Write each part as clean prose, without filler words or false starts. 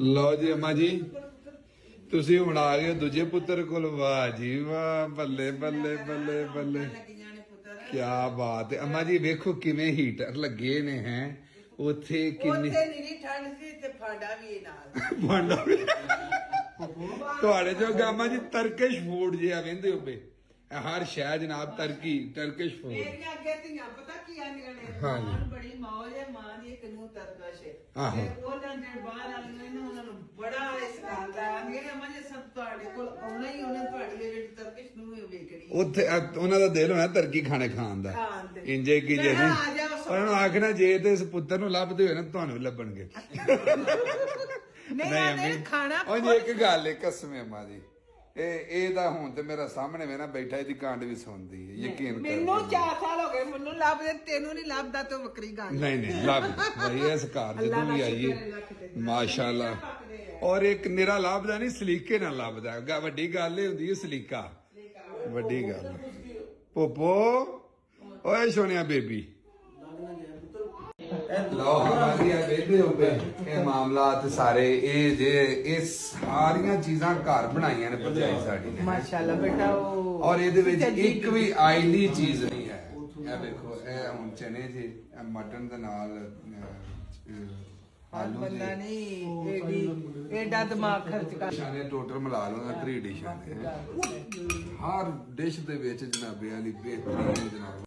ਲਓ ਜੀ ਅੰਮਾ ਜੀ ਤੁਸੀਂ ਹੁਣ ਆ ਗਏ ਦੂਜੇ ਪੁੱਤਰ ਕੋਲ। ਵਾਹ ਜੀ ਵਾਹ, ਬੱਲੇ ਬੱਲੇ ਬੱਲੇ ਬੱਲੇ, ਕੀ ਬਾਤ ਹੈ। ਅੰਮਾ ਜੀ ਵੇਖੋ ਕਿਵੇਂ ਹੀਟਰ ਲੱਗੇ ਨੇ ਹੈ ਉੱਥੇ, ਕਿੰਨੀ ਠੰਡ ਸੀ ਤੇ ਫਾਂਡਾ ਵੀ ਨਾਲ ਫਾਂਡਾ ਵੀ ਤੁਹਾਡੇ ਜੋ ਅੰਮਾ ਜੀ ਤਰਕਿਸ਼ ਫੂਡ ਜਿਹਾ ਕਹਿੰਦੇ ਹੋਵੇ ਹਰ ਸ਼ਹਿਰ ਜਨਾਬ, ਟਰਕਿਸ਼ ਫੂਡ। ਮੇਰੀਆਂ ਅੱਗੇ ਧੀਆਂ ਪਤਾ ਕੀ ਆਂਦੀਆਂ ਨੇ, ਹਾਂਜੀ। ਮਾਂ ਬੜੀ ਮੌਜ ਹੈ, ਮਾਂ ਦੀ ਇੱਕ ਨੂੰ ਤਰਕਸ਼ ਹੈ। ਆਹੋ। ਤੇ ਉਹਨਾਂ ਦੇ ਬਾਹਰ ਵਾਲੀਆਂ ਨੇ ਉਹਨਾਂ ਨੂੰ ਬੜਾ ਇਸ ਗੱਲ ਦਾ ਆਂਦੀਆਂ ਨੇ, ਅਮਾ ਜੀ ਸਭ ਤੁਹਾਡੇ ਕੋਲ ਆਉਣਾ ਹੀ ਉਹਨੇ ਤੁਹਾਡੀ ਜਿਹੜੀ ਤਰਕਸ਼ ਨੂੰ ਵੇਖਣੀ ਉੱਥੇ ਉਹਨਾਂ ਦਾ ਦਿਲ ਹੋਣਾ ਤਰਕੀ ਖਾਣੇ ਖਾਣ ਦਾ, ਖਾਣ ਦੇ। ਇੰਜੇ ਕੀ ਜੇ ਮੈਂ ਨਹੀਂ ਆ ਜਾਓ ਸਭ। ਉਹਨਾਂ ਨੂੰ ਆਖਣਾ ਜੇ ਤੇ ਇਸ ਪੁੱਤਰ ਨੂੰ ਲੱਭਦੇ ਹੋਏ ਨਾ ਤੁਹਾਨੂੰ ਵੀ ਲੱਭਣਗੇ। ਨਹੀਂ ਆਂਦੇ ਖਾਣਾ ਉਹ ਜੀ ਇੱਕ ਗੱਲ ਹੈ ਕਸਮ ਅੰਮਾ ਜੀ, ਇਹ ਤਾਂ ਹੁਣ ਤੇ ਮੇਰਾ ਸਾਹਮਣੇ ਵੇ ਨਾ ਬੈਠਾ ਇਹਦੀ ਕਾਂਡ ਵੀ ਸੁਣਦੀ ਹੈ, ਯਕੀਨ ਕਰ। ਮੈਨੂੰ 4 ਸਾਲ ਹੋ ਗਏ ਮੈਨੂੰ ਲੱਭਦੇ, ਤੈਨੂੰ ਨਹੀਂ ਲੱਭਦਾ ਤੂੰ ਵੱਖਰੀ ਗੱਲ। ਨਹੀਂ ਲੱਭ ਭਾਈ ਇਸ ਘਰ ਜਦੋਂ ਵੀ ਆਈਏ ਮਾਸ਼ਾਅੱਲਾ। ਔਰ ਇੱਕ ਨਿਰਾ ਲੱਭਦਾ ਨਹੀਂ, ਸਲੀਕੇ ਨਾਲ ਲੱਭਦਾ। ਵੱਡੀ ਗੱਲ ਇਹ ਹੁੰਦੀ ਹੈ ਸਲੀਕਾ, ਵੱਡੀ ਗੱਲ। ਪੋਪੋ ਓਏ ਸੋਹਣਿਆ ਬੇਬੀ, ਲਓ ਹਮਾਰੀ ਆ ਬੇਬੇ ਹੋ ਗਏ। ਇਹ ਮਾਮਲਾਤ ਸਾਰੇ ਇਹ ਸਾਰੀਆਂ ਚੀਜ਼ਾਂ ਘਰ ਬਣਾਈਆਂ ਨੇ ਭਰਜਾਈ ਸਾਡੀ ਨੇ ਮਾਸ਼ਾਅੱਲਾ ਬੇਟਾ। ਉਹ ਔਰ ਇਹਦੇ ਵਿੱਚ ਇੱਕ ਵੀ ਆਇਲੀ ਚੀਜ਼ ਨਹੀਂ ਹੈ। ਇਹ ਵੇਖੋ ਇਹ ਹੁਣ ਚਨੇ ਜੀ ਮਟਨ ਦੇ ਨਾਲ ਆਲੂ ਬੰਦਾ ਨਹੀਂ ਏਡਾ ਦਿਮਾਗ ਖਰਚ ਕਰ। ਡਿਸ਼ਾਂ ਟੋਟਲ ਮਿਲਾ ਲਓ 3 ਡਿਸ਼ਾਂ ਨੇ। ਹਰ ਡਿਸ਼ ਦੇ ਵਿੱਚ ਜਨਾਬੇ ਵਾਲੀ ਬਿਹਤਰੀਨ ਜਨਾਬ।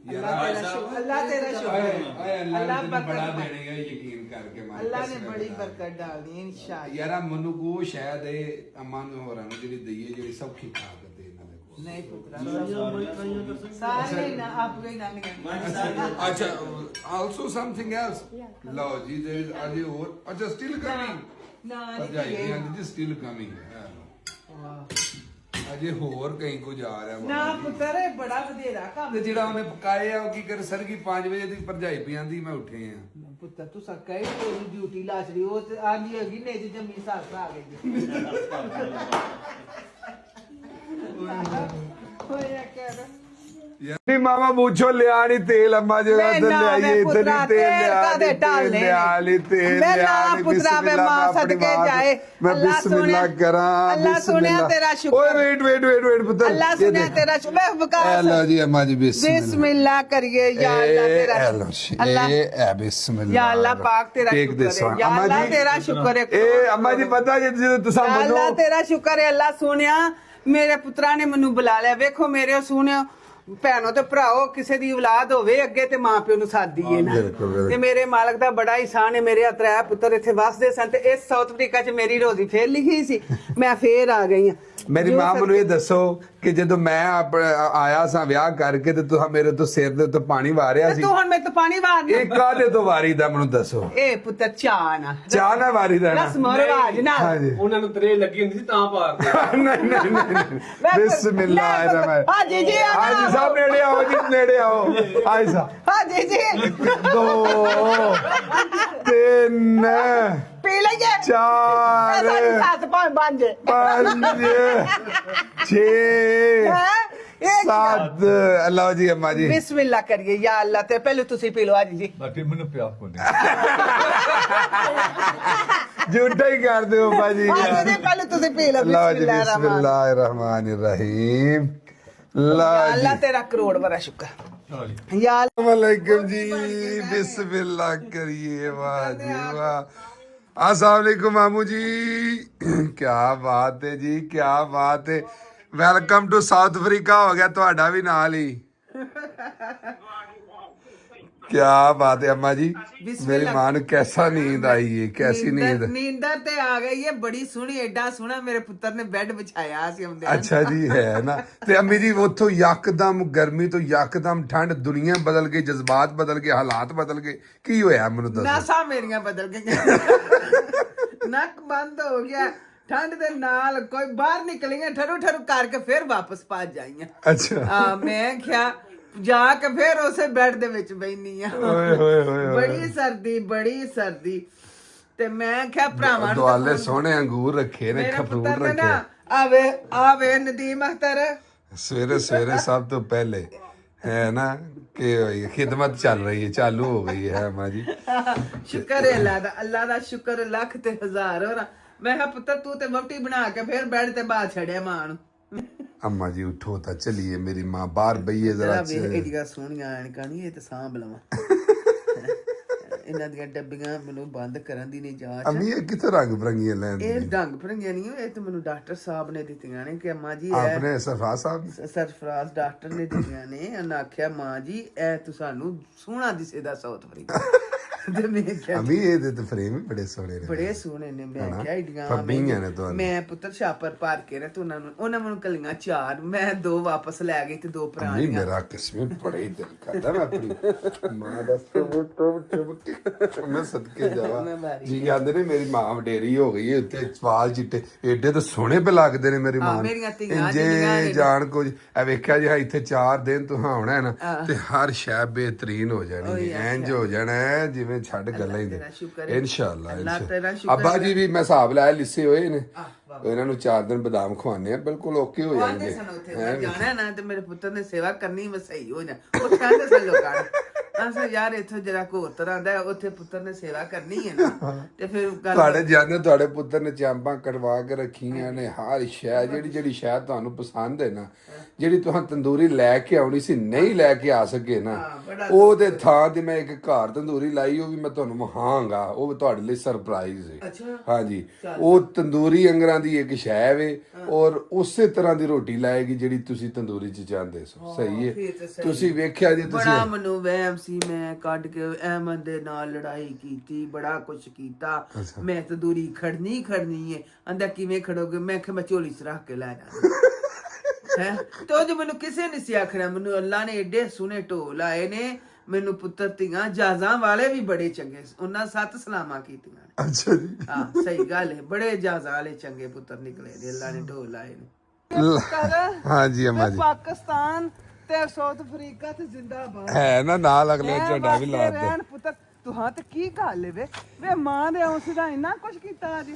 ਤੇ ਅੱਲਾਹ ਤੇਰਾ ਸ਼ੁਕਰ, ਅੱਲਾਹ ਬੜਾ ਦੇਣੇਗਾ ਯਕੀਨ ਕਰਕੇ। ਅੱਲਾਹ ਨੇ ਬੜੀ ਬਰਕਤ ਡਾਲਦੀ ਇਨਸ਼ਾਅੱਲਾ। ਯਾਰਾ ਮੈਨੂੰ ਕੋ ਸ਼ਾਇਦ ਇਹ ਅੰਮਾ ਨੂੰ ਹੋਰਾਂ ਨੂੰ ਜਿਹੜੀ ਦਈਏ ਜਿਹੜੀ ਸੌਖੀ ਖਾ ਕੇ ਦੇ ਇਹਨਾਂ ਦੇ ਕੋਲ। ਨਹੀਂ ਪੁੱਤਰਾ ਸਾਰੇ ਨਾ ਆਪ ਗਈ ਨਾ ਨਹੀਂ। ਅੱਛਾ ਆਲਸੋ ਸਮਥਿੰਗ ਐਲਸ। ਲਓ ਜੀ there is ਅਜੇ ਹੋਰ। ਅੱਛਾ ਸਟਿਲ ਕਮਿੰਗ ਨਾ ਭਰਜਾਈ ਦੀ ਆਂਦੀ ਜੀ ਸਟਿਲ ਕਮਿੰਗ ਹੈ। ਅਜੇ ਹੋਰ ਕਈ ਕੁਝ ਆ ਰਿਹਾ ਨਾ ਪੁੱਤਰ ਇਹ ਬੜਾ ਵਧੇਰਾ ਕੰਮ। ਤੇ ਜਿਹੜਾ ਉਹਨੇ ਪਕਾਏ ਆ ਉਹ ਕੀ ਕਰ ਸਰਗੀ 5 ਵਜੇ ਦੀ ਭਰਜਾਈ ਪਿਆਂਦੀ ਮੈਂ ਉੱਠੇ ਆ। ਪੁੱਤਰ ਤੂੰ ਸੱਕਾ ਹੀ ਤੇਰੀ ਡਿਊਟੀ ਲਾਚੜੀ ਉਹ ਤੇ ਆਂਦੀ ਹੈਗੀ ਨੇ ਜੀ ਜੰਮੀ ਸਾਸ ਆ ਗਈ ਹੋਇਆ ਕਰ ਯਾਨੀ ਮਾਮਾ ਮੁੱਛੋ ਲਿਆ ਨਹੀਂ ਤੇਲ ਅੰਮਾ ਜੀ ਵਾਸਤੇ ਲਿਆਈਏ ਇਧਰ ਨਹੀਂ ਤੇਲ ਲਿਆ ਨਹੀਂ ਤੇਲ ਲਿਆ ਨਹੀਂ। ਪੁੱਤਰਾ ਵੇ ਮਾਂ ਸਦਕੇ ਜਾਏ। ਮੈਂ ਬਿਸਮਿਲ੍ਲਾ ਕਰਾਂ। ਅੱਲਾ ਸੁਣਿਆ ਤੇਰਾ ਸ਼ੁਕਰ। ਓਏ ਵੇਟ ਪੁੱਤਰ। ਅੱਲਾ ਸੁਣਿਆ ਤੇਰਾ ਸ਼ੁਕਰ। ਬਕਾਰ ਲਓ ਜੀ ਅੰਮਾ ਜੀ ਬਿਸਮਿਲ੍ਲਾ ਕਰੀਏ ਯਾ ਅੱਲਾ ਤੇਰਾ ਅੱਲਾ ਇਹ ਬਿਸਮਿਲ੍ਲਾ ਯਾ ਅੱਲਾ ਪਾਕ ਤੇਰਾ ਸ਼ੁਕਰ ਹੈ। ਯਾ ਅੱਲਾ ਤੇਰਾ ਸ਼ੁਕਰ ਹੈ। ਇਹ ਅੰਮਾ ਜੀ ਪਤਾ ਜਦੋਂ ਤੁਸੀਂ ਮੰਨੋ ਅੱਲਾ ਤੇਰਾ ਸ਼ੁਕਰ ਹੈ। ਅੱਲਾ ਸੁਣਿਆ ਮੇਰੇ ਪੁੱਤਰਾ ਨੇ ਮੈਨੂੰ ਬੁਲਾ ਲਿਆ। ਵੇਖੋ ਮੇਰੇ ਸੁਣਿਓ ਭੈਣੋ ਤੇ ਭਰਾਓ ਕਿਸੇ ਦੀ ਔਲਾਦ ਹੋਵੇ ਅੱਗੇ ਤੇ ਮਾਂ ਪਿਓ ਨੂੰ ਸਾਥ ਦੀਏ ਨਾ। ਤੇ ਮੇਰੇ ਮਾਲਕ ਦਾ ਬੜਾ ਇਹਸਾਨ ਹੈ। ਮੇਰੇ ਅਤਰਾ ਪੁੱਤਰ ਇੱਥੇ ਵਸਦੇ ਸਨ ਤੇ ਇਸ ਸਾਊਥ ਅਫਰੀਕਾ 'ਚ ਮੇਰੀ ਰੋਜ਼ੀ ਫੇਰ ਲਿਖੀ ਸੀ। ਮੈਂ ਫੇਰ ਆ ਗਈ ਹਾਂ। ਮੇਰੀ ਮਾਂ ਮੈਨੂੰ ਇਹ ਦੱਸੋ ਕਿ ਜਦੋਂ ਮੈਂ ਆਇਆ ਸਾਂ ਵਿਆਹ ਕਰਕੇ ਤੇ ਤੁਸੀਂ ਮੇਰੇ ਤੋਂ ਸਿਰ ਦੇ ਉੱਤੇ ਪਾਣੀ ਵਾਰਿਆ ਸੀ। ਤੂੰ ਹੁਣ ਮੇਰੇ ਤੋਂ ਪਾਣੀ ਵਾਰਨਾ। ਇਹ ਕਾਹਦੇ ਤੋਂ ਵਾਰੀਦਾ ਮੈਨੂੰ ਦੱਸੋ। ਇਹ ਪੁੱਤਰ ਚਾਹ ਨਾ ਵਾਰੀਦਾ ਨਾ ਰਸਮ ਰਿਵਾਜ ਨਾਲ। ਉਹਨਾਂ ਨੂੰ ਤਰੇ ਲੱਗੀ ਹੁੰਦੀ ਸੀ ਤਾਂ ਪਾਰਦੇ। ਨਹੀਂ ਬਿਸਮਿਲ੍ਲਾਹਿਰ ਰਹਿਮਾਨ। ਹਾਜੀ ਜੀ ਹਾਜੀ ਸਾਹਿਬ ਨੇੜੇ ਆਓ ਜੀ, ਨੇੜੇ ਆਓ। ਹਾਜੀ ਸਾਹਿਬ ਹਾਜੀ ਜੀ 2 3 ਪੀ ਲਈਏ 4 ਸਾਡੀ ਸੱਤ ਭਾਵੇਂ ਬਣ ਜੇ 5 6 7 ਅੱਲਾਹ ਜੀ ਅੰਮਾ ਜੀ ਬਿਸਮਿਲ੍ਲਾ ਕਰੀਏ ਯਾ ਅੱਲਾ ਤੇ ਪਹਿਲੇ ਤੁਸੀਂ ਪੀ ਲਓ ਹਾਜੀ ਜੀ। ਬਾਕੀ ਮੈਨੂੰ ਪਿਆ ਕੋਨੇ ਝੂਠਾ ਹੀ ਕਰਦੇ ਹੋ ਬਾਜੀ। ਹਾਜੀ ਜੀ ਪਹਿਲੇ ਤੁਸੀਂ ਪੀ ਲਓ। ਅੱਲਾਹ ਜੀ ਬਿਸਮਿਲ੍ਲਾਹਿਰ ਰਹਿਮਾਨਿਰ ਰਹੀਮ। ਅੱਲਾ ਤੇਰਾ ਕਰੋੜ ਬੜਾ ਸ਼ੁਕਰ। ਯਾ वालेकुम जी बिस्मिल्लाह करिए। वाह जी वाह। अस्सलाम वालेकुम मामू जी, क्या बात है जी, क्या बात है। वेलकम टू साउथ अफ्रीका हो गया ਤੁਹਾਡਾ ਵੀ ਨਾਲ ਹੀ। क्या बात है अम्मा जी। मेरी मां ने कैसा नींद आई है, कैसी नींद। नींदर ते आ गई है बड़ी सोहनी। एडा सोहना मेरे पुत्र ने बेड बिछाया ਸੀ ਹੁੰਦੇ। अच्छा जी है ना। ਤੇ ਅੰਮੀ ਜੀ ਉੱਥੋਂ ਯਕਦਮ ਗਰਮੀ ਤੋਂ ਯਕਦਮ ਠੰਡ, ਦੁਨੀਆ ਬਦਲ ਗਈ, ਜਜ਼ਬਾਤ ਬਦਲ ਗਏ, ਹਾਲਾਤ ਬਦਲ ਗਏ, ਕੀ ਹੋਇਆ ਮੈਨੂੰ ਦੱਸੋ। ਨਾਸਾਂ ਮੇਰੀਆਂ ਬਦਲ ਗਈਆਂ। ਨੱਕ ਬੰਦ ਹੋ ਗਿਆ ਠੰਡ ਦੇ ਨਾਲ। ਕੋਈ ਬਾਹਰ ਨਿਕਲੀਆਂ ਠਰੂ ਠਰੂ ਕਰਕੇ ਫਿਰ ਵਾਪਸ ਭੱਜ ਜਾਈਆਂ। ਅੱਛਾ ਮੈਂ ਕਿਹਾ ਜਾ ਕੇ ਫਿਰ ਉਸੇ ਬੈੱਡ ਦੇ ਵਿੱਚ ਬੈਣੀ ਆ। ਓਏ ਹੋਏ ਹੋਏ ਬੜੀ ਸਰਦੀ ਤੇ ਮੈਂ ਕਿਹਾ ਭਰਾਵਾਂ ਨੂੰ ਦੁਆਲੇ ਸੋਹਣੇ ਅੰਗੂਰ ਰੱਖੇ ਨੇ, ਖਫਰੂਟ ਰੱਖੇ। ਆਵੇ ਨਦੀਮ ਅਖਤਰ ਸਵੇਰੇ ਸਭ ਤੋਂ ਪਹਿਲੇ है ना कि खिदमत चल रही है, चालू हो गई है अम्मा जी। ਸ਼ੁਕਰ ਹੈ ਅੱਲਾ ਦਾ ਸ਼ੁਕਰ ਲੱਖ ਤੇ ਹਜ਼ਾਰ ਹੋਰ ਮੈਂ ਕਿਹਾ ਪੁੱਤਰ ਤੂੰ ਤੇ ਵੋਟੀ ਬਣਾ ਕੇ ਫਿਰ ਬੈੱਡ ਤੇ ਬਾਹਰ ਛੜਿਆ ਮਾਂ ਨੂੰ अम्मा जी उठो तो चलिए, मेरी माँ बाहर बइए जरा। ਵੇਖ ਇਹਦੀਆਂ ਸੋਹਣੀਆਂ ਐਨਕਾਂ ਨਹੀਂ ਇਹ ਤੇ ਸਾਂਭ ਲਵਾਂ ਇਹਨਾਂ ਦੀਆਂ ਡੱਬੀਆਂ ਮੈਨੂੰ ਬੰਦ ਕਰਨ ਦੀ ਨਹੀਂ ਜਾਂਚ अम्मी ये कितने रंग बिरंगी लैंदी ਇਹ ਢੰਗ ਭਰੰਗੀਆਂ ਨਹੀਂ ਇਹ ਤੇ ਮੈਨੂੰ ਡਾਕਟਰ ਸਾਹਿਬ ਨੇ ਦਿੱਤੀਆਂ ਨੇ ਕਿ ਮਾਂ ਜੀ ਇਹ आपने सरफराज साहब ਸਰਫਰਾਜ਼ ਡਾਕਟਰ ਨੇ ਦਿੱਤੀਆਂ ਨੇ ਉਹਨਾਂ ਆਖਿਆ ਮਾਂ ਜੀ ਇਹ ਤੂੰ ਸਾਨੂੰ ਸੋਹਣਾ ਦਿਸੇ ਦਾ ਸਾਊਥ ਅਫਰੀਕਾ ਤੇ ਮੈਂ ਕਿਹਾ अम्मी ये तो फ्रेम ही बड़े सोने ने। ਬੜੇ ਸੋਹਣੇ ਨੇ ਮੈਂ ਕਿਹਾ ਈਡੀਆਂ ਫੱਬੀਆਂ ਨੇ ਤੁਹਾਨੂੰ। ਮੈਂ ਪੁੱਤਰ ਛਾਪਰ ਪਾਰ ਕੇ ਨਾ ਤੇ ਉਹਨਾਂ ਮੈਨੂੰ ਕਲੀਆਂ 4 ਮੈਂ 2 ਵਾਪਸ ਲੈ ਗਈ ਤੇ 2 अम्मी ਪੁਰਾਣੀਆਂ मेरा किस्म बड़ा ही दिल करता मैं अपनी मां दस तो मैं सदके जावा जी आंदे ने मेरी मां वडेरी हो गई है उत्ते वाल चिट्टे एडे तो सोहने पे लगदे ने मेरी मां ਮੇਰੀਆਂ ਧੀਆਂ जे ਜਿਹੜੀਆਂ ਨੇ जान कुछ ए वेख्या जी ਇੱਥੇ 4 ਦਿਨ ਤੂੰ ਆਉਣਾ ਹੈ ਨਾ ਤੇ ਹਰ ਸ਼ੈ ਬਿਹਤਰੀਨ ਹੋ ਜਾਣੀ ਹੈ, ਇੰਜ ਹੋ ਜਾਣਾ ਹੈ ਜਿਵੇਂ ਛੱਡ ਗੱਲਾਂ ਹੀ ਦੇ ਇਨਸ਼ਾਅੱਲਾ। ਅੱਬਾ ਜੀ ਵੀ ਮੈਂ ਹਿਸਾਬ ਲਾਇਆ ਲਿਸੇ ਹੋਏ ਨੇ, ਇਹਨਾਂ ਨੂੰ 4 ਦਿਨ ਬਦਾਮ ਖਵਾਣੇ ਆ, ਬਿਲਕੁਲ ਓਕੇ ਹੋ ਜਾਣਗੇ। ਜਾਣਾ ਨਾ ਤੇ ਮੇਰੇ ਪੁੱਤਰ ਨੇ ਸੇਵਾ ਕਰਨੀ ਮੈਂ ਸਹੀ ਹੋ ਜਾ ਉਹ ਕਹਿੰਦੇ ਸਨ ਲੋਕਾਂ ਅਸਾਂ ਯਾਰ ਇੱਥੋਂ ਜਿਹੜਾ ਘੋਰ ਤਰ੍ਹਾਂ ਦਾ ਉੱਥੇ ਪੁੱਤਰ ਨੇ ਸੇਵਾ ਕਰਨੀ ਹੈ ਨਾ ਤੇ ਫਿਰ ਗੱਲ ਤੁਹਾਡੇ ਜਾਂਦੇ ਤੁਹਾਡੇ ਪੁੱਤਰ ਨੇ ਚਾਂਪਾਂ ਕਟਵਾ ਕੇ ਰੱਖੀਆਂ ਨੇ, ਹਰ ਸ਼ੈ ਜਿਹੜੀ ਸ਼ੈ ਤੁਹਾਨੂੰ ਪਸੰਦ ਹੈ ਨਾ, ਜਿਹੜੀ ਤੁਹਾਨੂੰ ਤੰਦੂਰੀ ਲੈ ਕੇ ਆਉਣੀ ਸੀ ਨਹੀਂ ਲੈ ਕੇ ਆ ਸਕੇ ਨਾ, ਉਹਦੇ ਥਾਂ ਤੇ ਮੈਂ ਇੱਕ ਘਰ ਤੰਦੂਰੀ ਲਾਈ, ਉਹ ਵੀ ਮੈਂ ਤੁਹਾਨੂੰ ਵਹਾਂਗਾ, ਉਹ ਤੁਹਾਡੇ ਲਈ ਸਰਪ੍ਰਾਈਜ਼ ਹੈ। ਹਾਂਜੀ ਉਹ ਤੰਦੂਰੀ ਅੰਗਰਾਂ ਦੀ ਇੱਕ ਸ਼ੈ ਵੇ ਔਰ ਉਸੇ ਤਰ੍ਹਾਂ ਦੀ ਰੋਟੀ ਲਾਏਗੀ ਜਿਹੜੀ ਤੁਸੀਂ ਤੰਦੂਰੀ ਚ ਚਾਹੁੰਦੇ ਸੋ। ਸਹੀ ਹੈ, ਤੁਸੀਂ ਵੇਖਿਆ ਜੀ ਤੁਸੀਂ ਬੜਾ ਮੈਨੂੰ ਵਹਿਮ ਸੀ, ਮੈਂ ਕੱਢ ਕੇ ਅਹਿਮਦ ਦੇ ਨਾਲ ਲੜਾਈ ਕੀਤੀ, ਬੜਾ ਕੁਛ ਕੀਤਾ, ਮੈਂ ਤੰਦੂਰੀ ਖੜਨੀ ਹੈ ਅੰਦਰ ਕਿਵੇਂ ਖੜੋਗੇ, ਮੈਂ ਕਿਹਾ ਮੈਂ ਝੋਲੀ ਚ ਰੱਖ ਕੇ ਲੈ ਜਾਣਾ ਹੈ ਤੇ ਉਹ ਜੋ ਮੈਨੂੰ ਕਿਸੇ ਨੇ ਸੀ ਆਖਣਾ, ਮੈਨੂੰ ਅੱਲਾ ਨੇ ਏਡੇ ਸੋਹਣੇ ਢੋਲ ਆਏ ਨੇ, ਮੈਨੂੰ ਪੁੱਤਰ ਧੀਆਂ ਜਾਜ਼ਾਂ ਵਾਲੇ ਵੀ ਬੜੇ ਚੰਗੇ, ਉਹਨਾਂ 7 ਸਲਾਮਾਂ ਕੀਤੀਆਂ ਨੇ। ਅੱਛਾ ਜੀ ਹਾਂ ਸਹੀ ਗੱਲ ਹੈ, ਬੜੇ ਜਾਜ਼ਾਂ ਵਾਲੇ ਚੰਗੇ ਪੁੱਤਰ ਨਿਕਲੇ ਨੇ, ਅੱਲਾ ਨੇ ਢੋਲ ਆਏ ਨੇ। ਹਾਂਜੀ ਅੰਮਾ ਜੀ ਪਾਕਿਸਤਾਨ ਤੇ ਸਾਊਥ ਅਫਰੀਕਾ ਤੇ ਜ਼ਿੰਦਾਬਾਦ ਹੈ ਨਾ, ਨਾਲ ਅਗਲੇ ਝੰਡਾ ਵੀ ਲਾ ਦਿੱਤਾ। ਪੁੱਤਰ ਤੁਹਾਂ ਤੇ ਕੀ ਗੱਲ ਵੇ ਮਾਂ ਦੇ ਆਉਂ ਦਾ ਇੰਨਾ ਕੁਛ ਕੀਤਾ ਅੱਜ।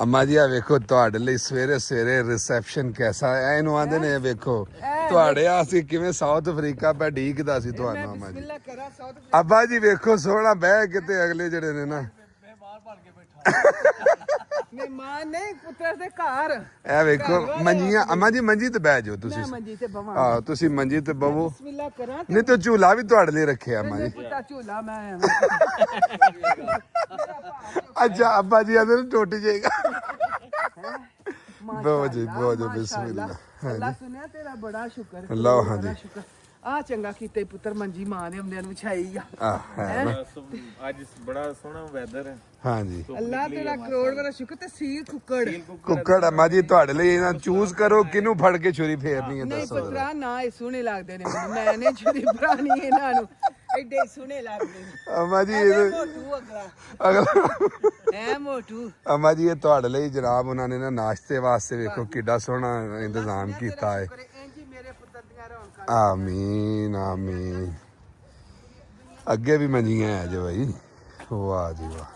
ਅੰਮਾ ਜੀ ਆ ਵੇਖੋ ਤੁਹਾਡੇ ਲਈ ਸਵੇਰੇ ਸਵੇਰੇ ਰਿਸੈਪਸ਼ਨ ਕੈਸਾ ਹੈ, ਇਹਨੂੰ ਆਂਦੇ ਨੇ ਵੇਖੋ ਤੁਹਾਡੇ ਆਸੀ ਕਿਵੇਂ ਸਾਊਥ ਅਫਰੀਕਾ ਪੈ ਢੀਕਦਾ ਸੀ ਤੁਹਾਨੂੰ ਅੰਮਾ ਜੀ। ਬਿਸਮਿਲ੍ਲਾ ਕਰਾ ਸਾਊਥ ਅੱਬਾ ਜੀ ਵੇਖੋ ਸੋਹਣਾ ਬਹਿ ਕੇ ਤੇ ਅਗਲੇ ਜਿਹੜੇ ਨੇ ਨਾ ਮਹਿਮਾਨ ਨਹੀਂ ਪੁੱਤਰ ਦੇ ਘਰ ਇਹ ਵੇਖੋ ਮੰਜੀਆਂ, ਅੰਮਾ ਜੀ ਮੰਜੀ ਤੇ ਬਹਿ ਜਾਓ ਤੁਸੀਂ। ਮੰਜੀ ਤੇ ਬਵਾਂ ਹਾਂ ਤੁਸੀਂ ਮੰਜੀ ਤੇ ਬਵੋ, ਬਿਸਮਿਲ੍ਲਾ ਕਰਾਂ ਨਹੀਂ ਤਾਂ ਝੂਲਾ ਵੀ ਤੁਹਾਡੇ ਲਈ ਰੱਖਿਆ ਅੰਮਾ ਜੀ। ਪੁੱਤਾ ਝੂਲਾ ਮੈਂ ਅੱਛਾ ਅੱਬਾ ਜੀ ਆਦੇ ਨੂੰ ਟੁੱਟ ਜਾਏਗਾ। ਬਹੁਤ ਜੀ ਬਹੁਤ ਜੀ ਬਿਸਮਿਲ੍ਲਾ। ਅੱਲਾ ਸੁਣਿਆ ਤੇਰਾ ਬੜਾ ਸ਼ੁਕਰ ਅੱਲਾ ਹਾਂਜੀ ਆ ਚੰਗਾ ਕੀਤੇ ਪੁੱਤਰ ਮੰਜੀ ਮਾਂ ਦੇ ਹੁੰਦਿਆਂ ਨੂੰ ਵਿਛਾਈ ਆ ਹੈ ਨਾ ਅੱਜ ਬੜਾ ਸੋਹਣਾ ਵੈਦਰ ਹੈ। ਹਾਂਜੀ ਅੱਲਾ ਤੇਰਾ ਕਰੋੜ ਵਾਲਾ ਸ਼ੁਕਰ ਤੇ ਸੀਲ ਕੁੱਕੜ ਕੁੱਕੜ ਅੰਮਾ ਜੀ ਤੁਹਾਡੇ ਲਈ ਇਹਨਾਂ ਚੂਜ਼ ਕਰੋ ਕਿਹਨੂੰ ਫੜ ਕੇ ਛੁਰੀ ਫੇਰਨੀ ਹੈ ਨਹੀਂ ਦੱਸੋ। ਪੁੱਤਰਾ ਨਾ ਇਹ ਸੋਹਣੇ ਲੱਗਦੇ ਨੇ ਮੈਨੂੰ, ਮੈਂ ਨੇ ਛੁਰੀ ਭਰਾਣੀ ਇਹਨਾਂ ਨੂੰ ਐਡੇ ਸੋਹਣੇ ਲੱਗਦੇ ਨੇ। ਅੰਮਾ ਜੀ ਮੋਟੂ ਅਗਲਾ ਐ ਮੋਟੂ ਅੰਮਾ ਜੀ ਇਹ ਤੁਹਾਡੇ ਲਈ ਜਨਾਬ ਉਹਨਾਂ ਨੇ ਨਾ ਨਾਸ਼ਤੇ ਵਾਸਤੇ ਵੇਖੋ ਕਿੱਡਾ ਸੋਹਣਾ ਇੰਤਜ਼ਾਮ ਕੀਤਾ ਹੈ। ਇੰਜੀ ਮੇਰੇ ਪੁੱਤਰ ਦੀਆਂ ਰੌਣਕਾਂ ਆਮੀਨ ਆਮੀਨ। ਅੱਗੇ ਵੀ ਮੰਜੀਆਂ ਹੈ ਜੋ ਭਾਈ, ਵਾਹ ਜੀ ਵਾਹ,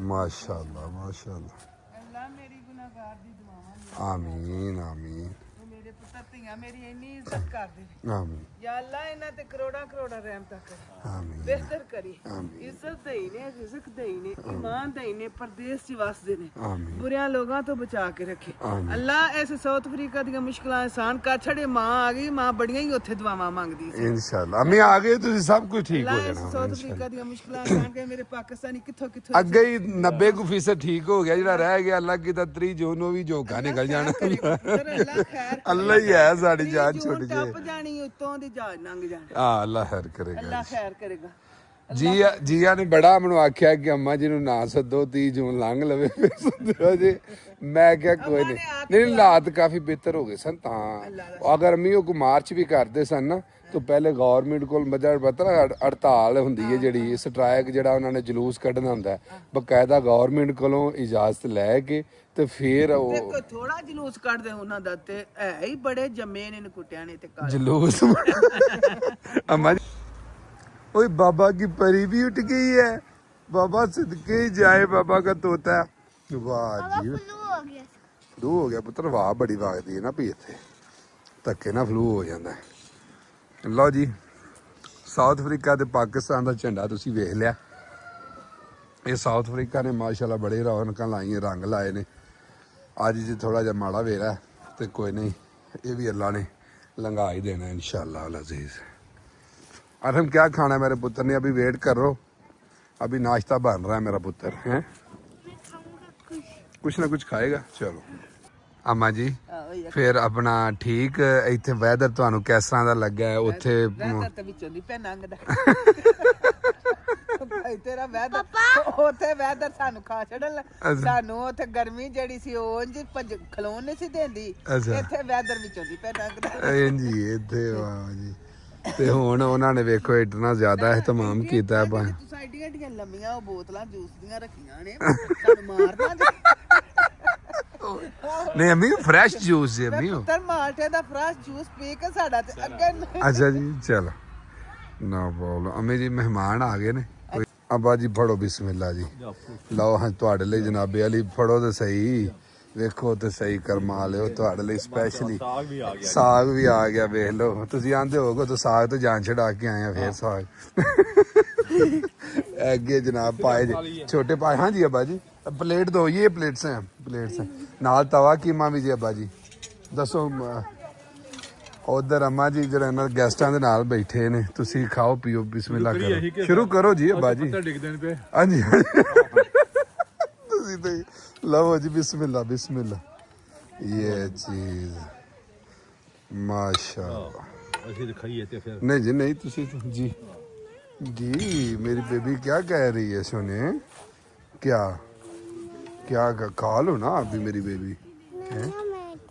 ਮਾਸ਼ਾਅੱਲਾ ਮਾਸ਼ਾਅੱਲਾ। ਅੱਲਾ ਮੇਰੀ ਗੁਨਾਹਗਾਰ ਦੀ ਦੁਆਵਾਂ ਆਮੀਨ ਆਮੀਨ ਮੇਰੇ ਪੁੱਤਰ ਧੀਆਂ ਮੇਰੀ ਇੰਨੀ ਇੱਜ਼ਤ ਕਰਦੇ ਨੇ। ਆਮੀਨ ਯਾ ਅੱਲਾ ਇਹਨਾਂ ਤੇ ਕਰੋੜਾਂ ਕਰੋੜਾਂ ਰਹਿਮਤਾਂ ਕਰ, ਆਮੀਨ ਬਿਹਤਰ ਕਰੀ, ਇੱਜ਼ਤ ਦੇਈ ਨੇ, ਰਿਜ਼ਕ ਦੇਈ ਨੇ, ਈਮਾਨ ਦੇਈ ਨੇ, ਪਰਦੇਸ ਚ ਵਸਦੇ ਨੇ, ਆਮੀਨ ਬੁਰਿਆਂ ਲੋਕਾਂ ਤੋਂ ਬਚਾ ਕੇ ਰੱਖੇ। ਆਮੀਨ। ਅੱਲਾ ਇਸ ਸਾਊਥ ਅਫਰੀਕਾ ਦੀਆਂ ਮੁਸ਼ਕਲਾਂ ਆਸਾਨ ਕਰ ਛੜੇ। ਮਾਂ ਆ ਗਈ, ਮਾਂ ਬੜੀਆਂ ਹੀ ਉੱਥੇ ਦੁਆਵਾਂ ਮੰਗਦੀ ਸੀ। ਇਨਸ਼ਾਅੱਲਾ ਅੰਮੀ ਆ ਗਏ ਤੁਸੀਂ ਸਭ ਕੁਝ ਠੀਕ ਹੋ ਅੱਲਾ ਇਸ ਜਾਣਾ ਸਾਊਥ ਅਫਰੀਕਾ ਦੀਆਂ ਮੁਸ਼ਕਲਾਂ ਆਸਾਨ ਕਰ। ਮੇਰੇ ਪਾਕਿਸਤਾਨੀ ਕਿੱਥੋਂ ਕਿੱਥੋਂ ਅੱਗੇ ਹੀ 90% ਠੀਕ ਹੋ ਗਿਆ, ਜਿਹੜਾ ਰਹਿ ਗਿਆ ਅੱਲਾ ਕੀਤਾ 3 ਜੂਨ ਨੂੰ ਵੀ ਝੋਕਾ ਨਿਕਲ ਜਾਣਾ। ਅੱਲਾ ਖੈਰ ਅੱਲਾ ਹੀ ਹੈ ਸਾਡੀ ਜਾਨ ਛੁੱਟ ਜੇ। ਟੱਪ ਜਾਣੀ ਉੱਤੋਂ ਦੀ ਜਾਨ ਲੰਘ ਜਾਣੀ। ਹਾਂ ਅੱਲਾ ਖੈਰ ਕਰੇਗਾ। ਅੱਲਾ ਖੈਰ ਕਰੇਗਾ। ਜੀਆ ਨੇ ਬੜਾ ਮੈਨੂੰ ਆਖਿਆ ਕਿ ਅੰਮਾ ਜੀ ਨੂੰ ਨਾ ਸੱਦੋ, 30 ਜੂਨ ਲੰਘ ਲਵੇ ਫਿਰ ਸੱਦਿਓ ਜੀ। ਮੈਂ ਕਿਹਾ ਕੋਈ ਨਹੀਂ, ਨਹੀਂ ਹਾਲਾਤ ਕਾਫੀ ਬਿਹਤਰ ਹੋ ਗਏ ਸਨ ਤਾਂ ਅਗਰ ਅੰਮੀ ਉਹ ਕੋ ਮਾਰਚ ਵੀ ਕਰਦੇ ਸਨ ਨਾ ਤਾਂ ਪਹਿਲੇ ਗਵਰਨਮੈਂਟ ਕੋਲ ਹੜਤਾਲ ਹੁੰਦੀ ਹੈ, ਜਿਹੜੀ ਸਟ੍ਰਾਈਕ ਜਿਹੜਾ ਉਹਨਾਂ ਨੇ ਜਲੂਸ ਕੱਢਣਾ ਹੁੰਦਾ, ਬਕਾਇਦਾ ਗਵਰਨਮੈਂਟ ਕੋਲੋਂ ਇਜਾਜ਼ਤ ਲੈ ਕੇ ਤੇ ਫਿਰ ਉਹ ਦੇਖੋ ਥੋੜਾ ਜਲੂਸ ਕੱਢਦੇ ਉਹਨਾਂ ਦਾ ਤੇ ਹੈ ਹੀ ਬੜੇ ਜੰਮੇ ਨੇ ਕੁੱਟਿਆਂ ਨੇ ਤੇ ਕਾਲੇ। ਜਲੂਸ ਅੰਮਾ जी ओए बाबा की परी भी उठ गई है, बाबा सदके ही जाए बाबा का तोता। वाह जी दो हो गया पुत्र, वाह बड़ी वागदी है ना भी इत्थे ਧੱਕੇ ਨਾਲ ਫਲੂ ਹੋ ਜਾਂਦਾ ਹੈ। ਲਓ ਜੀ, ਸਾਊਥ ਅਫਰੀਕਾ ਤੇ ਪਾਕਿਸਤਾਨ ਦਾ ਝੰਡਾ ਤੁਸੀਂ ਵੇਖ ਲਿਆ। ਇਹ ਸਾਊਥ ਅਫਰੀਕਾ ਨੇ ਮਾਸ਼ਾਅੱਲਾ ਬੜੇ ਰੌਣਕਾਂ ਲਾਈਆਂ, ਰੰਗ ਲਾਏ ਨੇ। ਅੱਜ ਜੀ ਥੋੜਾ ਜਿਹਾ ਮਾੜਾ ਵੇਰਾ ਤੇ ਕੋਈ नहीं, ये भी अल्लाह ने लंघा ही देना है इंशाअल्लाह अल अजीज। अरहम क्या खाना है मेरे पुत्र ने? अभी वेट करो, अभी नाश्ता बन रहा है मेरा पुत्र है, कुछ ना कुछ खाएगा। चलो अम्मा जी, फिर अपना ठीक इत्थे वैदर ਤੁਹਾਨੂੰ ਕਿਸ ਤਰ੍ਹਾਂ ਦਾ ਲੱਗਾ ਹੈ ਉੱਥੇ? ਵੈਦਰ ਤੇ ਵਿੱਚੋਂ ਦੀ ਪੈਨੰਗ ਦਾ ਭਾਈ ਤੇਰਾ ਵੈਦਰ ਉੱਥੇ ਵੈਦਰ ਸਾਨੂੰ ਖਾ ਛੜਨ, ਸਾਨੂੰ ਉੱਥੇ ਗਰਮੀ ਜਿਹੜੀ ਸੀ ਉਹ ਇੰਜ ਖਲੋਣ ਨਹੀਂ ਸੀ ਦਿੰਦੀ, ਇੱਥੇ ਵੈਦਰ ਵਿੱਚੋਂ ਦੀ ਪੈਨੰਗ ਦਾ ਜੀ ਇੱਥੇ। ਵਾਹ ਜੀ, ਤੇ ਹੁਣ ਉਹਨਾਂ ਨੇ ਵੇਖੋ ਇਤਨਾ ਜ਼ਿਆਦਾ ਇhtਮਾਮ ਕੀਤਾ ਹੈ। ਸਾਡੀਆਂ ਏਡੀਆਂ ਲੰਮੀਆਂ ਉਹ ਬੋਤਲਾਂ ਜੂਸ ਦੀਆਂ ਰੱਖੀਆਂ ਨੇ, ਸਾਨੂੰ ਮਾਰਨਾ ਨਹੀਂ ਅਮੀ, ਫਰੈਸ਼ ਜੂਸ ਜੀ ਅਮੀ। ਪੁੱਤਰ ਮਾਲਟੇ ਦਾ ਫਰੈਸ਼ ਜੂਸ ਪੀ ਕੇ ਸਾਡਾ ਤੇ ਅੱਗੇ ਅੱਛਾ ਜੀ, ਚਲੋ ਨਾ ਪ੍ਰੋਬਲਮ। ਅਮੀ ਜੀ ਮਹਿਮਾਨ ਆ ਗਏ ਨੇ। ਅੱਬਾ ਜੀ ਫੜੋ ਬਿਸਮਿਲ੍ਲਾ ਜੀ, ਲਓ ਹਾਂ ਤੁਹਾਡੇ ਲਈ ਜਨਾਬੇ ਅਲੀ, ਫੜੋ ਤੇ ਸਹੀ, ਵੇਖੋ ਤੇ ਸਹੀ ਕਰਮਾ ਲਿਓ ਤੁਹਾਡੇ ਲਈ ਸਪੈਸ਼ਲੀ। ਸਾਗ ਵੀ ਆ ਗਿਆ, ਵੇਖ ਲਓ। ਤੁਸੀਂ ਆਂਦੇ ਹੋਗੇ ਤਾਂ ਸਾਗ ਤੋਂ ਜਾਨ ਛਡਾ ਕੇ ਆਏ ਆ, ਫੇਰ ਸਾਗ ਅੱਗੇ ਜਨਾਬ ਪਾਏ जी, छोटे पाए। हाँ जी अब्बा जी, प्लेट दो, ये प्लेट्स हैं, प्लेट्स हैं नाल तवा कीमा भी जी। अब्बा जी दसो, उधर अम्मा जी जरा ना गेस्टां दे नाल बैठे ने, तुसी खाओ पियो, बिस्मिल्लाह करो, शुरू करो जी अब्बा जी। हाँ जी तुसी तो लो जी, बिस्मिल्लाह बिस्मिल्लाह। ये चीज माशाअल्लाह। नहीं जी नहीं, तुसी जी जी मेरी बेबी क्या कह रही है? सुने क्या क्या खा लो ना आप भी मेरी बेबी है।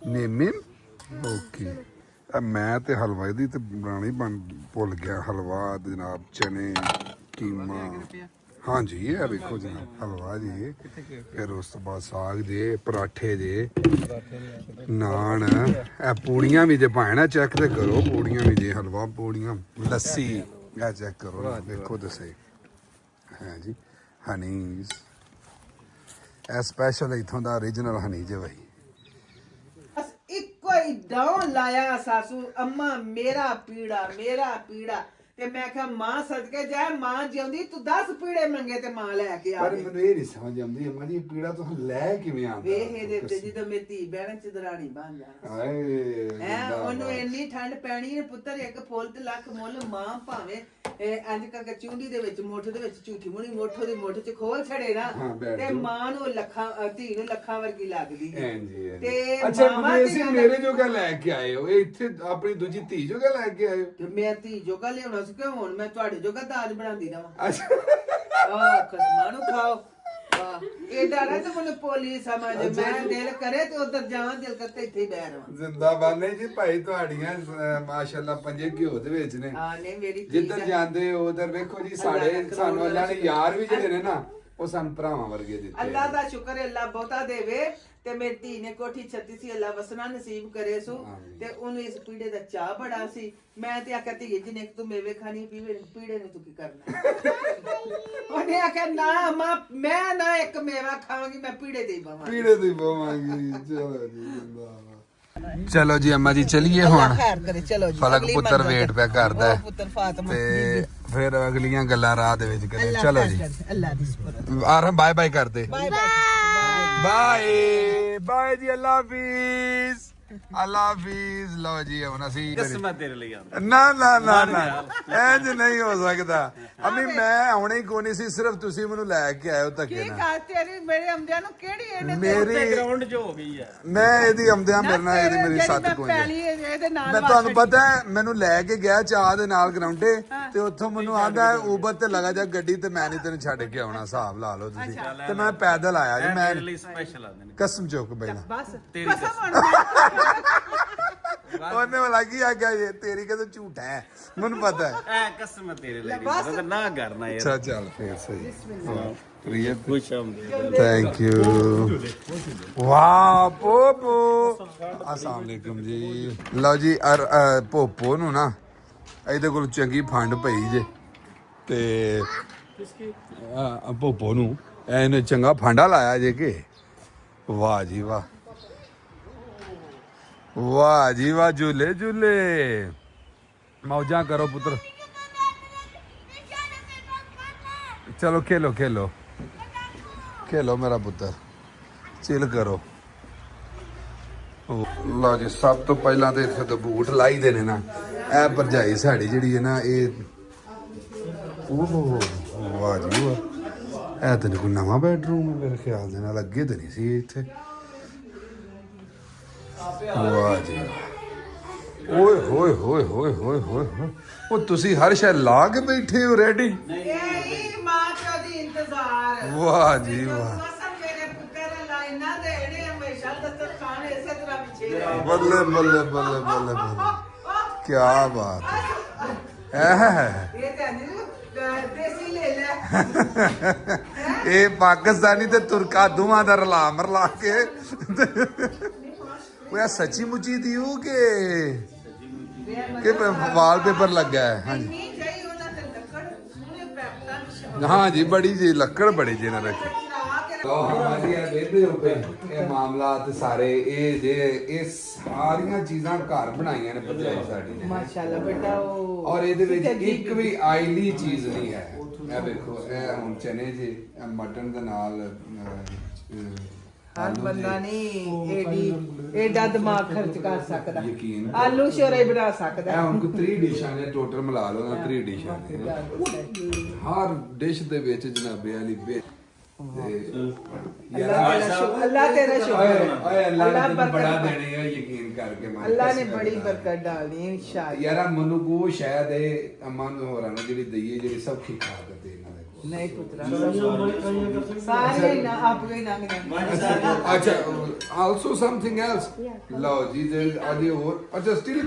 नेमिन ओके। मैं ते हलवा दी ते बनानी भुल गया। हलवा जनाब, चने कीमा, हाँ जी ये देखो जनाब हलवा जी, फिर उस तो बाद साग जे, पराठे जे, नान, पूड़ियां भी जे पाए ना, चेक ते करो, पूड़ियां भी जे, हलवा, पूड़ियां, लस्सी, ਇਹ ਚੈੱਕ ਕਰੋ ਨਾ, ਦੇਖੋ ਤੇ ਸਹੀ ਹੈ ਜੀ। ਹਨੀਜ਼ ਇਹ ਸਪੈਸ਼ਲ ਇਥੋਂ ਦਾ ਓਰੀਜਨਲ ਹਨੀ ਜੇ ਭਾਈ। ਬਸ ਇੱਕੋ ਹੀ ਡਾਉਣ ਲਾਇਆ ਸਾਸੂ, ਅੰਮਾ ਮੇਰਾ ਪੀੜਾ ਤੇ ਮੈਂ ਕਿਹਾ ਮਾਂ ਸਦਕੇ ਜਾਏ, ਮਾਂ ਜਿਉਂਦੀ ਤੂੰ 10 ਪੀੜੇ ਮੰਗੇ ਤੇ ਮਾਂ ਲੈ ਕੇ ਆ ਪਰ ਮੈਨੂੰ ਇਹ ਨਹੀਂ ਸਮਝ ਆਉਂਦੀ ਅੰਮਾ ਜੀ, ਪੀੜਾ ਤੁਸੀਂ ਲੈ ਕਿਵੇਂ ਆਉਂਦਾ? ਵੇਖ ਇਹਦੇ ਤੇ ਜਦੋਂ ਮੇਰੀ ਧੀ ਬਹਿਣ ਚ ਦਰਾਣੀ ਬਣ ਜਾ ਹੈ, ਉਹਨੂੰ ਇੰਨੀ ਠੰਡ ਪੈਣੀ ਹੈ ਪੁੱਤਰ, ਇੱਕ ਫੁੱਲ ਤੇ ਲੱਖ ਮੁੱਲ। ਮਾਂ ਭਾਵੇਂ ਇੰਜ ਕਰਕੇ ਚੁੰਡੀ ਦੇ ਵਿੱਚ, ਮੁੱਠ ਦੇ ਵਿੱਚ ਝੂਠੀ ਮੁਣੀ ਮੁੱਠ ਦੀ ਮੁੱਠ ਚ ਖੋਲ ਛੜੇ ਨਾ, ਤੇ ਮਾਂ ਨੂੰ ਲੱਖਾਂ, ਧੀ ਨੂੰ ਲੱਖਾਂ ਵਰਗੀ ਲੱਗਦੀ ਹੈ। ਤੇ ਅੱਛਾ ਮੇਰੇ ਜੋਗਾ ਲੈ ਕੇ ਆਏ ਹੋ, ਇਹ ਇੱਥੇ ਆਪਣੀ ਦੂਜੀ ਧੀ ਜੋਗਾ ਲੈ ਕੇ ਆਏ ਹੋ? ਤੇ ਮੈਂ ਧੀ ਜੋਗਾ ਲਿਆਉਣਾ ਸੀ ਕਿ ਹੁਣ ਮੈਂ ਤੁਹਾਡੇ ਜੋਗਾ ਦਾਜ ਬਣਾਉਂਦੀ ਰਵਾਂ? ਅੱਛਾ ਖਸਮਾਂ ਨੂੰ ਖਾਓ। ਇਹਦਾ ਨਾ ਤੇ ਮੈਨੂੰ ਪੋਲੀ ਸਮਝ, ਮੈਂ ਦਿਲ ਕਰੇ ਤੇ ਉਧਰ ਜਾਵਾਂ, ਦਿਲ ਕਰਤੇ ਇੱਥੇ ਹੀ ਬਹਿ ਰਵਾਂ। ਜ਼ਿੰਦਾਬਾਦ ਨੇ ਜੀ ਭਾਈ, ਤੁਹਾਡੀਆਂ ਮਾਸ਼ਾਅੱਲਾ ਪੰਜੇ ਘਿਓ ਦੇ ਵਿੱਚ ਨੇ। ਹਾਂ ਨਹੀਂ ਮੇਰੀ ਜਿੱਧਰ ਜਾਂਦੇ ਉਧਰ ਵੇਖੋ ਜੀ, ਸਾਨੂੰ ਅੱਲਾ ਨੇ ਯਾਰ ਵੀ ਜਿਹੜੇ ਨੇ ਨਾ, ਉਹ ਸਾਨੂੰ ਭਰਾਵਾਂ ਵਰਗੇ ਦਿੱਤੇ। ਅੱਲਾ ਦਾ ਸ਼ੁਕਰ ਹੈ, ਅੱਲਾ ਬਹੁਤਾ ਦੇਵੇ। ਤੇ ਮੇਰੀ ਧੀ ਨੇ ਕੋਠੀ ਛੱਤੀ ਸੀ, ਅੱਲਾ ਵਸਣਾ ਨਸੀਬ ਕਰੇ ਸੂ, ਤੇ ਉਹਨੂੰ ਇਸ ਪੀੜੇ ਦਾ ਚਾਹ ਬੜਾ ਸੀ। ਮੈਂ ਤੇ ਆਖਿਆ ਧੀ ਜਿਨੇ ਤੂੰ ਮੇਵੇ ਖਾਣੀ, ਪੀੜੇ ਨੂੰ ਤੂੰ ਕੀ ਕਰਨਾ? ਉਹਨੇ ਆਖਿਆ ਨਾ ਮਾਂ, ਮੈਂ ਨਾ ਇੱਕ ਮੇਵਾ ਖਾਵਾਂਗੀ, ਮੈਂ ਪੀੜੇ ਦੇ ਪਾਵਾਂਗੀ, ਪੀੜੇ ਦੀ ਪਾਵਾਂਗੀ। ਚਲੋ ਜੀ ਜਿੰਦਾਬਾਦ। ਚਲੋ ਜੀ ਅੰਮਾ ਜੀ ਚਲੀਏ ਹੁਣ। ਖੈਰ ਕਰੇ, ਚਲੋ ਜੀ। ਫਲਕ ਪੁੱਤਰ ਵੇਟ ਪਿਆ ਕਰਦਾ ਪੁੱਤਰ ਫਾਤਮਾ ਤੇ ਫਿਰ ਅਗਲੀਆਂ ਗੱਲਾਂ ਰਾਹ ਦੇ ਵਿੱਚ ਕਰੇ। ਚਲੋ ਜੀ ਅੱਲਾ ਦੀ ਸੁਪਰ ਆਰਮ ਬਾਏ ਬਾਏ ਕਰਦੇ। ਬਾਏ ਬਾਏ ਬਾਏ ਬਾਏ ਜੀ, ਅੱਲਾ ਹਾਫਿਜ਼, ਅੱਲਾ ਹਾਫਿਜ਼। ਲਓ ਜੀ ਹੁਣ ਅਸੀਂ ਕਿਸਮਤ ਤੇਰੇ ਲਈ ਆਉਂਦਾ। ਨਾ ਨਾ ਨਾ ਨਾ ਇੰਜ ਨਹੀਂ ਹੋ ਸਕਦਾ ਅਮੀ, ਮੈਂ ਆਉਣਾ ਹੀ ਕੋਈ ਨਹੀਂ ਸੀ, ਸਿਰਫ ਤੁਸੀਂ ਮੈਨੂੰ ਲੈ ਕੇ ਆਇਓ ਧੱਕੇ ਕੀ ਨਾਲ। ਗੱਲ ਤੇਰੀ ਮੇਰੇ ਆਉਂਦਿਆਂ ਨੂੰ ਕਿਹੜੀ ਇਹਨੇ ਮੇਰੀ ਗਰਾਊਂਡ 'ਚ ਹੋ ਗਈ ਹੈ, ਮੈਂ ਇਹਦੀ ਆਉਂਦਿਆਂ ਮੇਰੇ ਨਾਲ, ਇਹਦੀ ਮੇਰੀ 7 ਕੋਈ ਇਹਦੇ ਨਾਲ ਮੈਂ ਤੁਹਾਨੂੰ ਪਤਾ ਹੈ, ਮੈਨੂੰ ਲੈ ਕੇ ਗਿਆ ਚਾਹ ਦੇ ਨਾਲ ਗਰਾਉਂਡੇ, ਤੇ ਉੱਥੋਂ ਮੈਨੂੰ ਆਂਦਾ ਉਬਰ ਤੇ ਲਗਾ ਜਾ ਗੱਡੀ, ਤੇ ਮੈਂ ਨਹੀਂ ਤੈਨੂੰ ਛੱਡ ਕੇ ਆਉਣਾ, ਹਿਸਾਬ ਲਾ ਲਓ ਤੁਸੀਂ। ਤੇ ਮੈਂ ਪੈਦਲ ਆਇਆ ਜੀ, ਮੈਂ ਤੇਰੇ ਲਈ ਸਪੈਸ਼ਲ ਆਉਂਦੇ ਨੇ। ਕਸਮ ਚੁੱਕ ਬੈਣਾ। ਬਸ ਤੇਰੀ ਉਹਨੇ ਵਾਲਾ ਕੀ ਆ ਗਿਆ, ਇਹ ਤੇਰੀ ਕਦੋਂ ਝੂਠ ਹੈ, ਮੈਨੂੰ ਪਤਾ ਹੈ। ਐ ਕਿਸਮਤ ਤੇਰੇ ਲਈ ਨਹੀਂ, ਨਾ ਕਰਨਾ ਯਾਰ। ਅੱਛਾ ਚੱਲ ਫੇਰ ਸਹੀ। ਪ੍ਰੀਤ ਖੁਸ਼ ਆਮਦੀਦ। Thank you. ਵਾਹ ਪੋਪੋ, अस्सलाम वालेकुम ਜੀ। ਲਓ ਜੀ ਪੋਪੋ ਨੂੰ ਨਾ ਇਹਦੇ ਕੋਲ ਚੰਗੀ ਫੰਡ ਪਈ ਜੇ, ਤੇ ਪੋਪੋ ਨੂੰ ਇਹਨੇ ਚੰਗਾ ਫਾਂਡਾ ਲਾਇਆ ਜੇ ਕਿ। ਵਾਹ ਜੀ ਵਾਹ, ਵਾਹ ਜੀ ਵਾਹ, ਝੂਲੇ ਝੂਲੇ, ਮੌਜਾਂ ਕਰੋ ਪੁੱਤਰ। ਚਲੋ ਖੇਲੋ ਖੇਲੋ ਖੇਲੋ ਮੇਰਾ ਪੁੱਤਰ, ਚਿਲ ਕਰੋ। ਲਓ ਜੀ, ਸਭ ਤੋਂ ਪਹਿਲਾਂ ਤੇ ਇੱਥੇ ਤੋਂ ਬੂਟ ਲਾਈ ਦੇ ਨੇ ਨਾ, ਇਹ ਭਰਜਾਈ ਸਾਡੀ ਜਿਹੜੀ ਹੈ ਨਾ, ਇਹ ਓਹ ਵਾਹ ਜੀ ਵਾਹ, ਇਹ ਤਾਂ ਕੋਈ ਨਵਾਂ ਬੈਡਰੂਮ ਹੈ ਮੇਰੇ ਖਿਆਲ ਦੇ ਨਾਲ, ਅੱਗੇ ਤਾਂ ਨਹੀਂ ਸੀ ਇੱਥੇ। ਵਾਹ ਜੀ, ਓਏ ਹੋਏ ਹੋਏ ਹੋਏ ਹੋਏ ਹੋਏ ਹੋਏ, ਉਹ ਤੁਸੀਂ ਹਰ ਸ਼ੈ ਲਾ ਕੇ ਬੈਠੇ ਹੋ ਰੈਡੀ। ਇਹ ਮਾਂ ਪਿਓ ਦੀ ਇੰਤਜ਼ਾਰ। ਵਾਹ ਜੀ ਵਾਹ, ਮਸਲ ਮੇਰੇ ਪੁੱਤਰ ਲਾਈਨਾਂ ਦੇ ਇਹਨੇ ਹਮੇਸ਼ਾ ਦਸਤ ਖਾਨ ਇਸੇ ਤਰ੍ਹਾਂ ਪਿਛੇ ਰਹੇ। ਬੱਲੇ ਬੱਲੇ ਬੱਲੇ ਬੱਲੇ ਬੱਲੇ, ਕੀ ਬਾਤ ਹੈ। ਇਹ ਤਾਂ ਨਹੀਂ ਦੇਸੀ ਲੈ ਲੈ। ਇਹ ਪਾਕਿਸਤਾਨੀ ਤੇ ਤੁਰਕਾ ਦੋਵਾਂ ਦਾ ਰਲਾ ਮਰਲਾ ਕੇ ਉਹ ਸੱਚੀ ਮੁੱਚੀ ਦੀ ਉਹ ਕਿ ਵਾਲਪੇਪਰ ਲੱਗਾ ਹੈ। ਹਾਂਜੀ ਨਹੀਂ ਜਾਈ ਉਹਨਾਂ ਤੇ ਲੱਕੜ ਸੋਹਣੇ ਪੈਪਟਾਂ ਨਿਸ਼ਾਨ ਹਾਂ ਜੀ, ਬੜੀ ਜੀ ਲੱਕੜ ਬੜੀ ਜੀ ਨਾ ਰੱਖੀ। ਇਹ ਮਾਮਲਾ ਤੇ ਸਾਰੇ ਇਹ ਸਾਰੀਆਂ ਚੀਜ਼ਾਂ ਘਰ ਬਣਾਈਆਂ ਨੇ ਭਰਜਾਈ ਸਾਡੀ ਨੇ, ਮਾਸ਼ਾਅੱਲਾ ਬੇਟਾ। ਉਹ ਔਰ ਇਹਦੇ ਵਿੱਚ ਇੱਕ ਵੀ ਆਇਲੀ ਚੀਜ਼ ਨਹੀਂ ਹੈ। ਇਹ ਦੇਖੋ, ਇਹ ਹੁਣ ਚਨੇ ਜੀ, ਇਹ ਮਟਨ ਦੇ ਨਾਲ ਹਰ ਆਲੂ ਬੰਦਾ ਜੀ। ਨਹੀਂ ਏਡਾ ਦਿਮਾਗ ਖਰਚ ਕਰ ਸਕਦਾ, ਯਕੀਨ ਆਲੂ ਸ਼ੋਰੇ ਬਣਾ ਸਕਦਾ। ਇਹ ਹੁਣ ਕੋ 3 ਡਿਸ਼ਾਂ ਨੇ ਟੋਟਲ ਮਿਲਾ ਲਓ ਨਾ, 3 ਡਿਸ਼ਾਂ ਨੇ ਹਰ ਡਿਸ਼ ਦੇ ਵਿੱਚ ਜਨਾਬੇ ਵਾਲੀ ਬੇ ਅੱਲਾਹ ਤੇਰਾ ਸ਼ੁਕਰ। ਓਏ ਅੱਲਾਹ ਨੇ ਤੈਨੂੰ ਬਰਕਤ ਬੜਾ ਪਾਏ। ਦੇਣੇ ਆ, ਯਕੀਨ ਕਰਕੇ ਮੈਂ ਅੱਲਾਹ ਨੇ ਕਸਮ ਬੜੀ ਖੁਦਾ ਦੀ। ਬਰਕਤ ਡਾਲੀ ਇਨਸ਼ਾਅੱਲਾ। ਯਾਰਾ ਮਨੂੰ ਕੋ ਸ਼ਾਇਦ ਇਹ ਅਮਨ ਹੋਰਾਂ ਨੂੰ ਜਿਹੜੀ ਦਈਏ, ਜਿਹੜੀ ਸਭ ਠੀਕ ਠਾਕ ਤੇ ਇਹਨਾਂ ਦੇ ਕੋਲ। ਨਹੀਂ ਪੁੱਤਰਾ, ਸਾਰੇ ਨਾ ਆਪੇ ਨਾ ਅੱਛਾ, ਆਲਸੋ ਸਮਥਿੰਗ ਐਲਸ। ਲਓ ਜੀ, ਅੱਜ ਹੋਰ ਅੱਛਾ ਸਟਿਲ